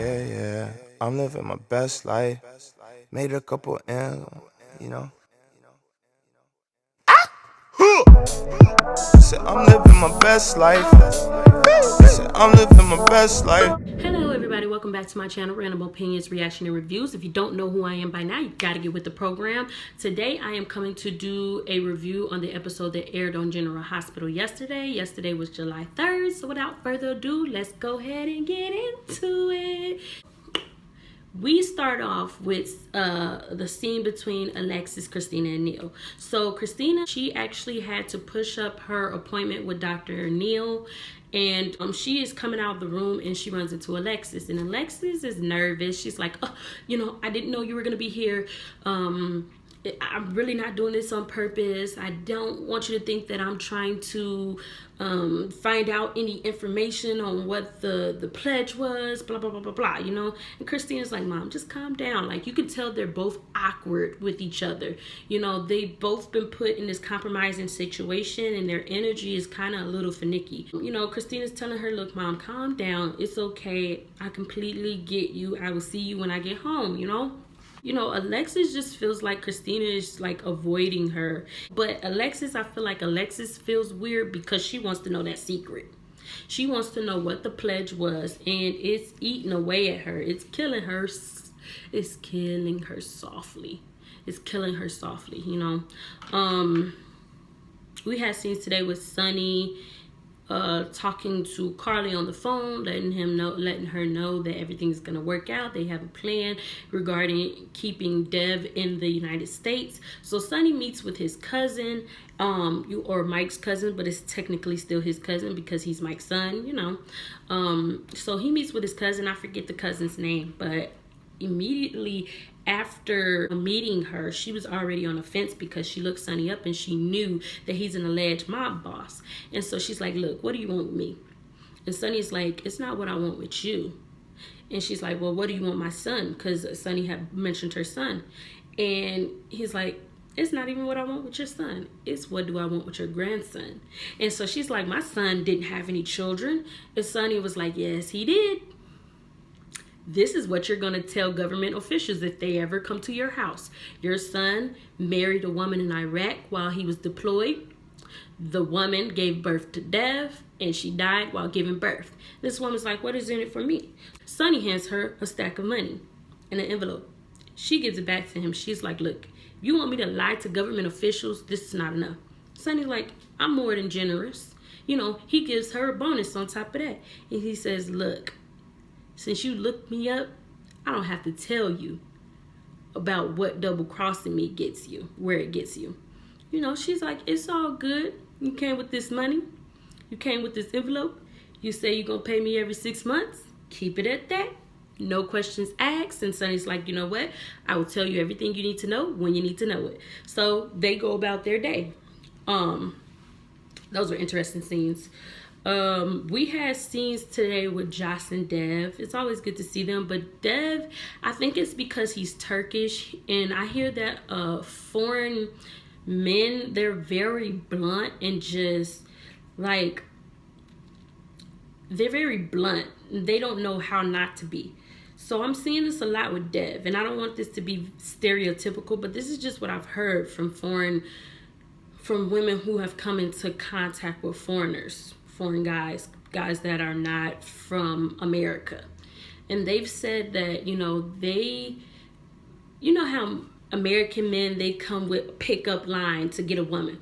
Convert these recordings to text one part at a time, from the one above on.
yeah. I'm living my best life. Made a couple M's, you know. Said I'm living my best life. Said I'm living my best life. Hello everybody, welcome back to my channel, Random Opinions, Reaction, and Reviews. If you don't know who I am by now, you gotta get with the program. Today I am coming to do a review on the episode that aired on General Hospital yesterday. Yesterday was July 3rd, so without further ado, let's go ahead and get into it. We start off with the scene between Alexis, Christina, and Neil. So Kristina, she actually had to push up her appointment with Dr. Neil, and she is coming out of the room and she runs into Alexis, and Alexis is nervous. She's like, oh, I didn't know you were gonna be here. I'm really not doing this on purpose. I don't want you to think that I'm trying to find out any information on what the pledge was, blah, blah, blah, blah, blah, And Christina's like, Mom, just calm down. Like, you can tell they're both awkward with each other. They've both been put in this compromising situation and their energy is kind of a little finicky. Christina's telling her, look, Mom, calm down. It's okay. I completely get you. I will see you when I get home, Alexis just feels like Christina is like avoiding her. But Alexis, I feel like Alexis feels weird because she wants to know that secret. She wants to know what the pledge was, and it's eating away at her. It's killing her. It's killing her softly. It's killing her softly, We had scenes today with Sonny talking to Cardi on the phone, letting her know that everything's gonna work out. They have a plan regarding keeping Dev in the United States. So Sonny meets with his cousin, or Mike's cousin, but it's technically still his cousin because he's Mike's son, So he meets with his cousin. I forget the cousin's name, but immediately after meeting her, she was already on the fence because she looked Sonny up and she knew that he's an alleged mob boss. And so she's like, look, what do you want with me? And Sonny's like, it's not what I want with you. And she's like, well, what do you want my son? Because Sonny had mentioned her son. And he's like, it's not even what I want with your son. It's what do I want with your grandson? And so she's like, my son didn't have any children. And Sonny was like, yes, he did. This is what you're going to tell government officials if they ever come to your house. Your son married a woman in Iraq while he was deployed. The woman gave birth to Dev, and she died while giving birth. This woman's like, what is in it for me? Sonny hands her a stack of money in an envelope. She gives it back to him. She's like, look, if you want me to lie to government officials, this is not enough. Sonny's like, I'm more than generous. He gives her a bonus on top of that. And he says, look, since you looked me up, I don't have to tell you about what double crossing me gets you, where it gets you. She's like, it's all good. You came with this money. You came with this envelope. You say you're going to pay me every 6 months. Keep it at that. No questions asked. And Sonny's like, you know what? I will tell you everything you need to know when you need to know it. So they go about their day. Those were interesting scenes. We had scenes today with Josslyn and Dev. It's always good to see them, but Dev, I think it's because he's Turkish, and I hear that foreign men, they're very blunt and just like, they're very blunt. They don't know how not to be. So I'm seeing this a lot with Dev, and I don't want this to be stereotypical, but this is just what I've heard from women who have come into contact with foreigners. Foreign guys that are not from America. And they've said that, how American men, they come with a pickup line to get a woman.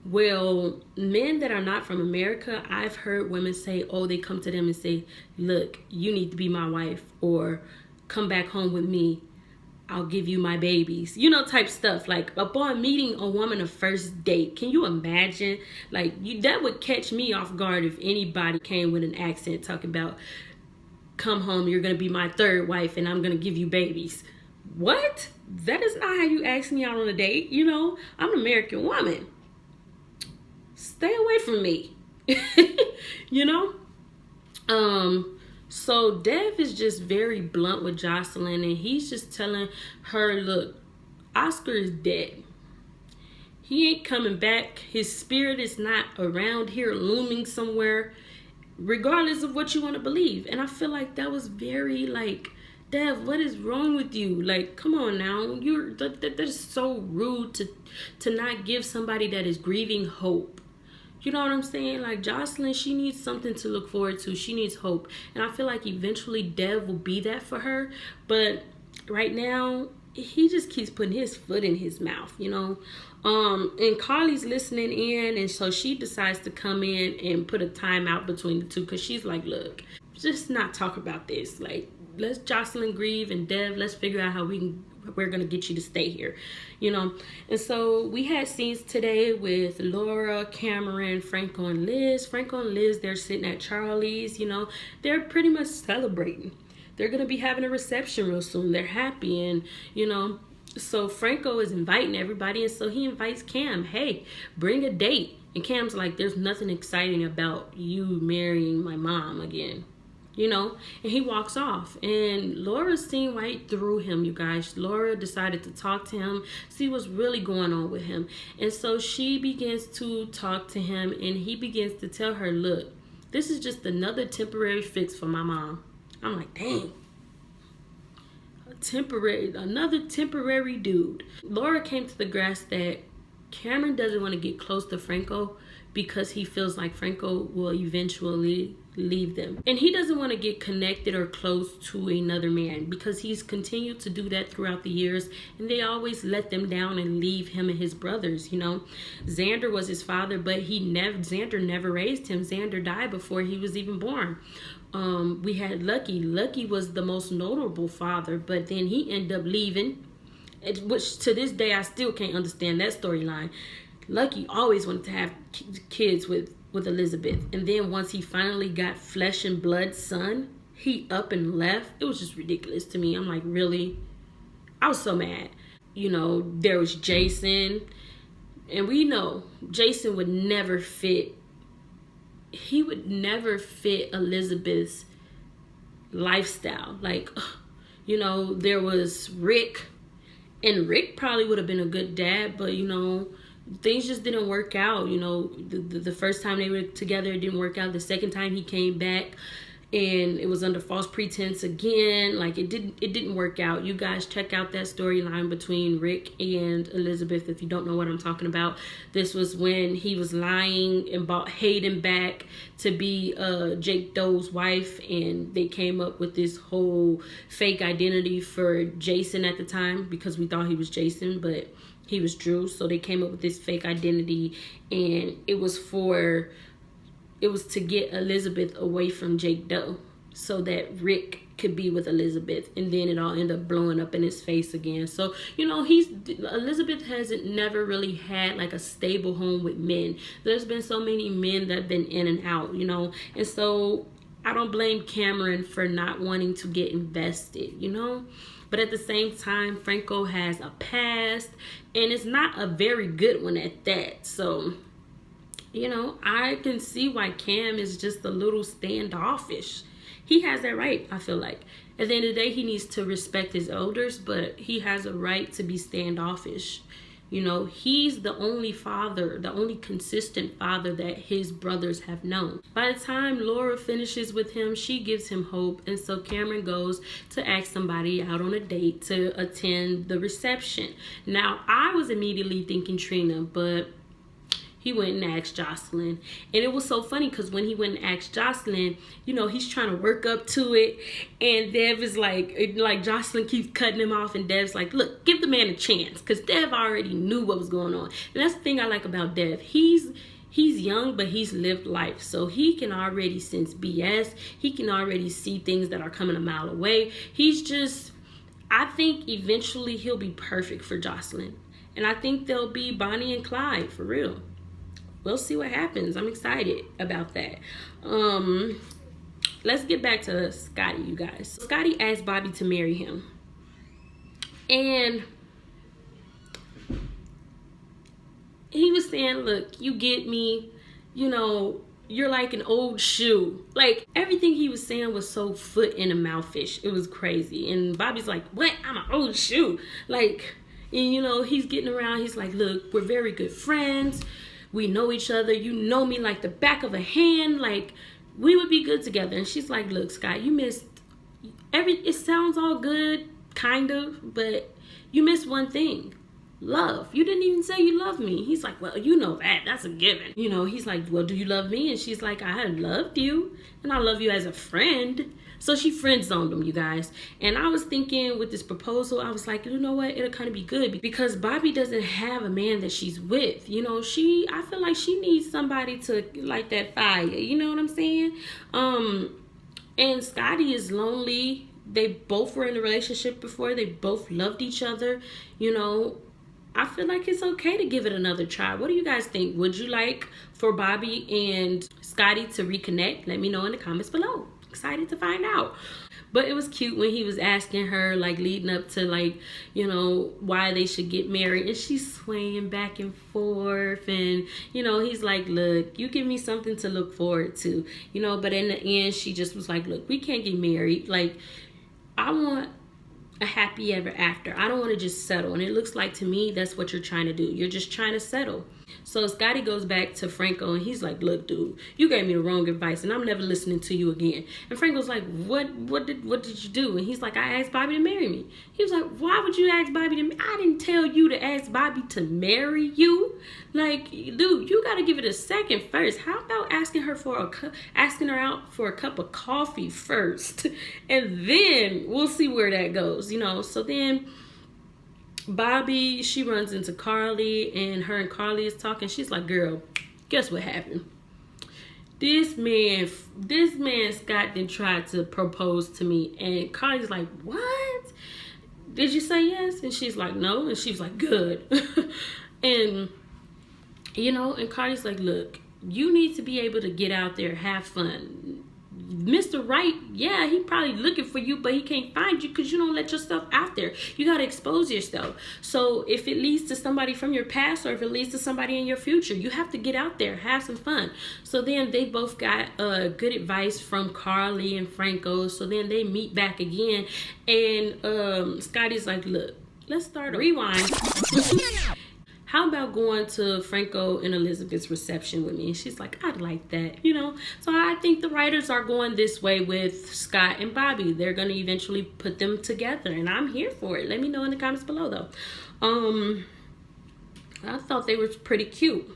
Well, men that are not from America, I've heard women say, oh, they come to them and say, look, you need to be my wife, or come back home with me. I'll give you my babies, type stuff. Like, upon meeting a woman a first date, can you imagine? Like, that would catch me off guard if anybody came with an accent talking about, come home, you're going to be my third wife, and I'm going to give you babies. What? That is not how you ask me out on a date. I'm an American woman. Stay away from me. So Dev is just very blunt with Jocelyn, and he's just telling her, look, Oscar is dead. He ain't coming back. His spirit is not around here looming somewhere regardless of what you want to believe. And I feel like that was very like, Dev, what is wrong with you? Like, come on now. That is so rude to not give somebody that is grieving hope. You know what I'm saying? Like, Jocelyn, she needs something to look forward to. She needs hope. And I feel like eventually Dev will be that for her. But right now, he just keeps putting his foot in his mouth, you know? And Carly's listening in, and so she decides to come in and put a timeout between the two, because she's like, look, just not talk about this. Like, let's Jocelyn grieve, and Dev, let's figure out how we're gonna get you to stay here, you know. And so we had scenes today with Laura, Cameron, Franco, and Liz. Franco and Liz, they're sitting at Charlie's, you know. They're pretty much celebrating. They're gonna be having a reception real soon. They're happy, and you know, so Franco is inviting everybody, and so he invites Cam, hey, bring a date. And Cam's like, there's nothing exciting about you marrying my mom again, you know. And he walks off, and Laura's seen right through him, you guys. Laura decided to talk to him, see what's really going on with him. And so she begins to talk to him, and he begins to tell her, look, this is just another temporary fix for my mom. I'm like, dang. Another temporary dude. Laura came to the grasp that Cameron doesn't want to get close to Franco because he feels like Franco will eventually leave them. And he doesn't want to get connected or close to another man because he's continued to do that throughout the years, and they always let them down and leave him and his brothers, you know. Xander was his father, but Xander never raised him. Xander died before he was even born. We had Lucky. Lucky was the most notable father, but then he ended up leaving, which to this day I still can't understand that storyline. Lucky always wanted to have kids with Elizabeth, and then once he finally got flesh and blood son, he up and left. It was just ridiculous to me. I'm like, really? I was so mad. You know, there was Jason, and we know Jason would never fit. He would never fit Elizabeth's lifestyle. Like, you know, there was Rick, and Rick probably would have been a good dad, but you know, things just didn't work out. You know, the first time they were together, it didn't work out. The second time he came back, and it was under false pretense again. Like, it didn't work out. You guys check out that storyline between Rick and Elizabeth if you don't know what I'm talking about. This was when he was lying and brought Hayden back to be Jake Doe's wife, and they came up with this whole fake identity for Jason at the time because we thought he was Jason, but he was Drew. So they came up with this fake identity, and it was to get Elizabeth away from Jake Doe so that Rick could be with Elizabeth, and then it all ended up blowing up in his face again. So, you know, Elizabeth hasn't never really had like a stable home with men. There's been so many men that have been in and out, you know, and so I don't blame Cameron for not wanting to get invested, you know. But at the same time, Franco has a past, and it's not a very good one at that. So, you know, I can see why Cam is just a little standoffish. He has that right, I feel like. At the end of the day, he needs to respect his elders, but he has a right to be standoffish. You know, he's the only father, the only consistent father that his brothers have known. By the time Laura finishes with him, she gives him hope. And so Cameron goes to ask somebody out on a date to attend the reception. Now, I was immediately thinking Trina, but he went and asked Jocelyn. And it was so funny because when he went and asked Jocelyn, you know, he's trying to work up to it. And Dev is like Jocelyn keeps cutting him off. And Dev's like, look, give the man a chance. Because Dev already knew what was going on. And that's the thing I like about Dev. He's young, but he's lived life. So he can already sense BS. He can already see things that are coming a mile away. I think eventually he'll be perfect for Jocelyn. And I think they'll be Bonnie and Clyde, for real. We'll see what happens. I'm excited about that. Let's get back to Scotty, you guys. Scotty asked Bobbie to marry him. And he was saying, look, you get me, you know, you're like an old shoe. Like, everything he was saying was so foot in a mouthfish. It was crazy. And Bobbie's like, what? I'm an old shoe. Like, and you know, he's getting around. He's like, look, we're very good friends. We know each other. You know me like the back of a hand. Like, we would be good together. And she's like, look, Scott, you missed it sounds all good, kind of, but you missed one thing. Love. You didn't even say you love me. He's like, well, you know that's a given. You know, he's like, well, do you love me? And she's like, I loved you, and I love you as a friend. So she friend zoned him, you guys. And I was thinking with this proposal, I was like, you know what? It'll kind of be good because Bobbie doesn't have a man that she's with. You know, I feel like she needs somebody to light that fire. You know what I'm saying? And Scotty is lonely. They both were in a relationship before. They both loved each other. You know, I feel like it's okay to give it another try. What do you guys think? Would you like for Bobbie and Scotty to reconnect? Let me know in the comments below. Excited to find out. But it was cute when he was asking her, like, leading up to, like, you know, why they should get married. And she's swaying back and forth. And, you know, he's like, look, you give me something to look forward to. You know, but in the end, she just was like, look, we can't get married. Like, I want a happy ever after. I don't want to just settle. And it looks like to me that's what you're trying to do. You're just trying to settle. So Scotty goes back to Franco and he's like, look, dude, you gave me the wrong advice and I'm never listening to you again. And Franco's like, what did you do? And he's like, I asked Bobbie to marry me. He was like, why would you ask Bobbie to? I didn't tell you to ask Bobbie to marry you. Like, dude, you got to give it a second first. How about asking her out for a cup of coffee first, and then we'll see where that goes, you know? So then Bobbie, she runs into Cardi, and her and Cardi is talking. She's like, girl, guess what happened? This man Scott then tried to propose to me. And Cardi's like, what? Did you say yes? And she's like, no. And she was like, good. And, you know, and Cardi's like, look, you need to be able to get out there, have fun. Mr. Right, yeah, he probably looking for you, but he can't find you because you don't let yourself out there. You got to expose yourself. So if it leads to somebody from your past or if it leads to somebody in your future, you have to get out there, have some fun. So then they both got good advice from Cardi and Franco. So then they meet back again, and Scotty's like, look, let's start a rewind. How about going to Franco and Elizabeth's reception with me? And she's like, I'd like that, you know? So I think the writers are going this way with Scott and Bobbie. They're going to eventually put them together, and I'm here for it. Let me know in the comments below, though. I thought they were pretty cute.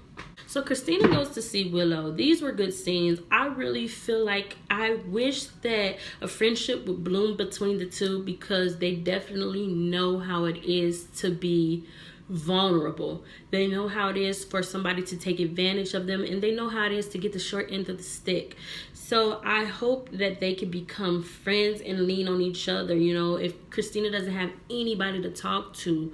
So Kristina goes to see Willow. These were good scenes. I really feel like I wish that a friendship would bloom between the two because they definitely know how it is to be vulnerable. They know how it is for somebody to take advantage of them, and they know how it is to get the short end of the stick. So I hope that they can become friends and lean on each other. You know, if Kristina doesn't have anybody to talk to,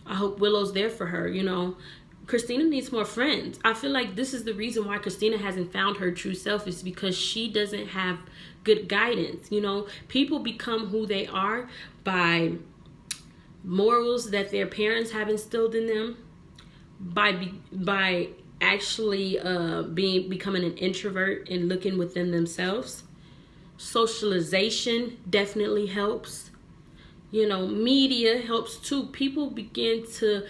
I hope Willow's there for her. You know, Kristina needs more friends. I feel like this is the reason why Kristina hasn't found her true self, is because she doesn't have good guidance. You know, people become who they are by morals that their parents have instilled in them, by actually becoming an introvert and looking within themselves. Socialization definitely helps. You know, media helps too. People begin to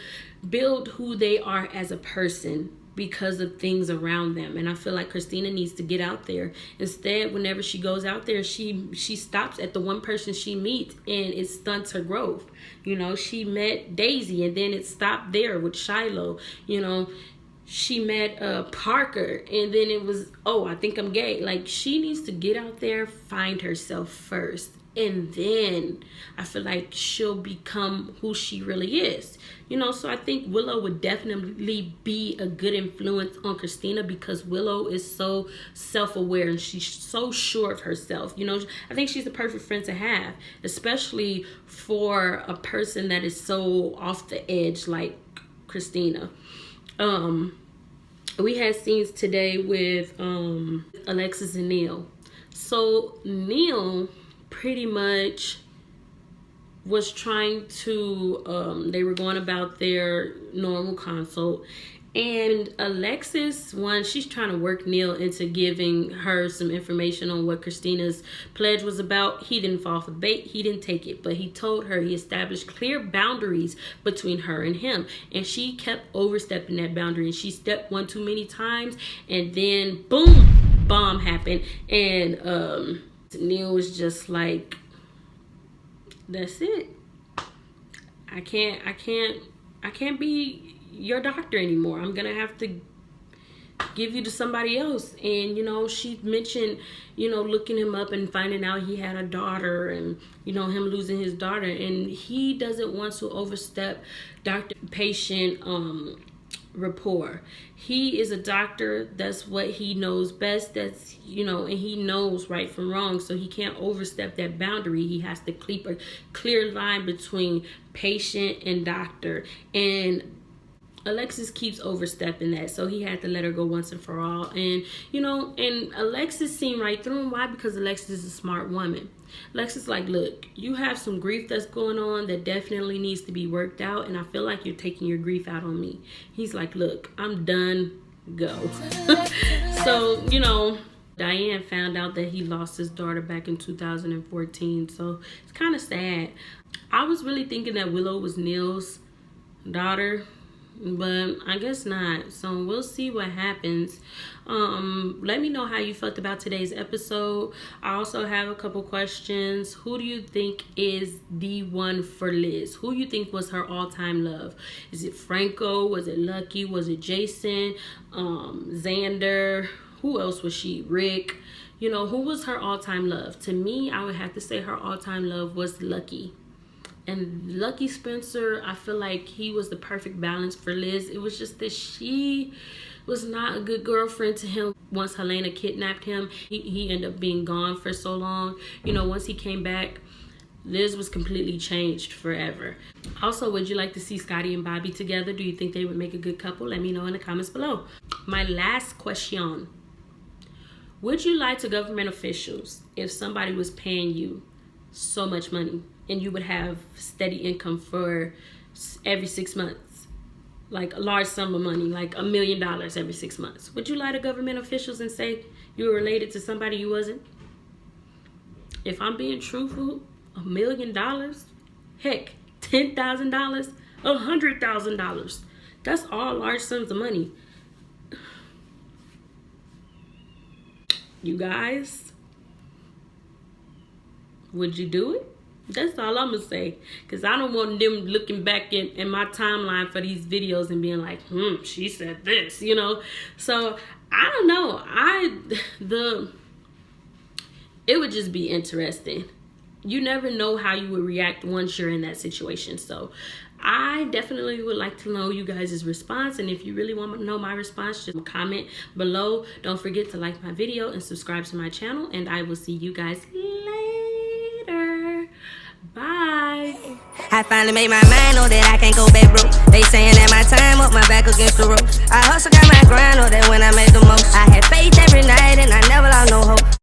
build who they are as a person because of things around them. And I feel like Kristina needs to get out there. Instead, whenever she goes out there, she stops at the one person she meets, and it stunts her growth. You know, she met Daisy, and then it stopped there with Shiloh. You know, she met Parker, and then it was, oh, I think I'm gay. Like, she needs to get out there, find herself first, and then I feel like she'll become who she really is. You know, so I think Willow would definitely be a good influence on Kristina because Willow is so self-aware and she's so sure of herself. You know, I think she's the perfect friend to have, especially for a person that is so off the edge like Kristina. We had scenes today with Alexis and Neil. So Neil pretty much was trying to, they were going about their normal consult, and Alexis, she's trying to work Neil into giving her some information on what Kristina's pledge was about. He didn't fall for bait. He didn't take it, but he told her he established clear boundaries between her and him, and she kept overstepping that boundary, and she stepped one too many times, and then boom, bomb happened. And Neil was just like, that's it. I can't be your doctor anymore. I'm gonna have to give you to somebody else. And she mentioned looking him up and finding out he had a daughter, and him losing his daughter, and he doesn't want to overstep doctor patient rapport. He is a doctor. That's what he knows best. That's and he knows right from wrong, so he can't overstep that boundary. He has to keep a clear line between patient and doctor, and Alexis keeps overstepping that, so he had to let her go once and for all. And and Alexis seen right through him. Why? Because Alexis is a smart woman. Alexis like, look, you have some grief that's going on that definitely needs to be worked out, and I feel like you're taking your grief out on me. He's like, look, I'm done, go. So Diane found out that he lost his daughter back in 2014, so it's kind of sad. I was really thinking that Willow was Neil's daughter, but I guess not. So we'll see what happens. Let me know how you felt about today's episode. I also have a couple questions. Who do you think is the one for Liz? Who you think was her all-time love? Is it Franco? Was it Lucky? Was it Jason? Xander? Who else was she? Rick? Who was her all-time love? To me, I would have to say her all-time love was Lucky. And Lucky Spencer, I feel like he was the perfect balance for Liz. It was just that she was not a good girlfriend to him. Once Helena kidnapped him, he ended up being gone for so long. Once he came back, Liz was completely changed forever. Also, would you like to see Scotty and Bobbie together? Do you think they would make a good couple? Let me know in the comments below. My last question. Would you lie to government officials if somebody was paying you so much money and you would have steady income for every 6 months, like a large sum of money, like $1 million every 6 months? Would you lie to government officials and say you were related to somebody you wasn't? If I'm being truthful, $1 million, heck, $10,000, $100,000, that's all large sums of money. You guys, would you do it? That's all I'm gonna say, because I don't want them looking back in my timeline for these videos and being like, she said this, So I don't know. It would just be interesting. You never know how you would react once you're in that situation. So I definitely would like to know you guys' response. And if you really want to know my response, just comment below. Don't forget to like my video and subscribe to my channel. And I will see you guys later. Bye. I finally made my mind, know that I can't go back broke. They saying that my time up, my back against the ropes. I hustle, got my grind, know that when I made the most. I had faith every night and I never lost no hope.